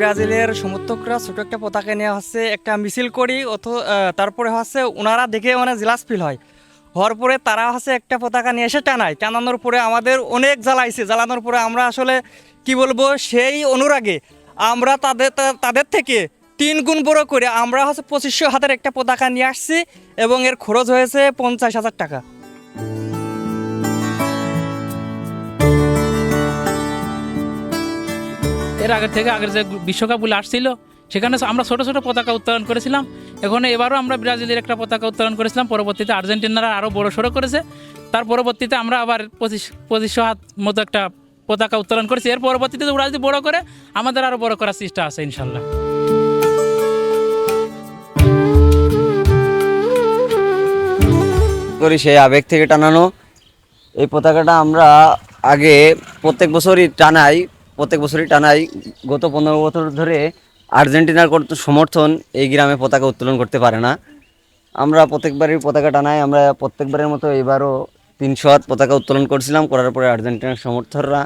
ব্রাজিলের সমর্থকরা ছোট একটা পতাকা নিয়ে হচ্ছে একটা মিছিল করি তারপরে হচ্ছে ওনারা দেখে মানে জেলাস ফিল হয়। হওয়ার পরে তারা হচ্ছে একটা পতাকা নিয়ে এসে টানানোর পরে আমাদের অনেক জ্বালানোর পরে আমরা আসলে কি বলবো, সেই অনুরাগে আমরা তাদের থেকে 3 গুণ বড় করে আমরা হচ্ছে 2500 হাতের একটা পতাকা নিয়ে আসছি এবং এর খরচ হয়েছে 50,000 টাকা। এর আগের যে বিশ্বকাপগুলো আসছিল সেখানে আমরা ছোট ছোট পতাকা উত্তোলন করেছিলাম। এবারও আমরা ব্রাজিলের একটা পতাকা উত্তোলন করেছিলাম। পরবর্তীতে আর্জেন্টিনারা আরও বড় সড়ো করেছে। তার পরবর্তীতে আমরা আবার 2500 হাত মতো একটা পতাকা উত্তোলন করেছি। এর পরবর্তীতে ওরা যদি বড় করে আমাদের আরও বড় করার চেষ্টা আছে ইনশাল্লাহ। করি সেই আবেগ থেকে টানানো এই পতাকাটা আমরা আগে প্রত্যেক বছরই টানাই। গত 15 বছর ধরে আর্জেন্টিনার কত সমর্থন এই গ্রামে পতাকা উত্তোলন করতে পারে না। আমরা প্রত্যেকবারই পতাকা টানাই। আমরা প্রত্যেকবারের মতো এবারও 300 হাত পতাকা উত্তোলন করছিলাম। করার পরে আর্জেন্টিনার সমর্থকরা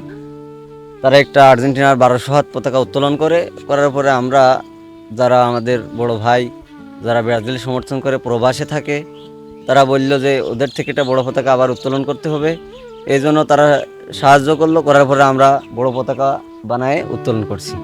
তারা একটা আর্জেন্টিনার 1200 হাত পতাকা উত্তোলন করার পরে আমরা যারা আমাদের বড় ভাই যারা ব্রাজিল সমর্থন করে প্রবাসে থাকে তারা বলল যে ওদের থেকে একটা বড় পতাকা আবার উত্তোলন করতে হবে। এই জন্য তারা সাহায্য করার পরে আমরা বড় পতাকা বানায়ে উত্তোলন করছি।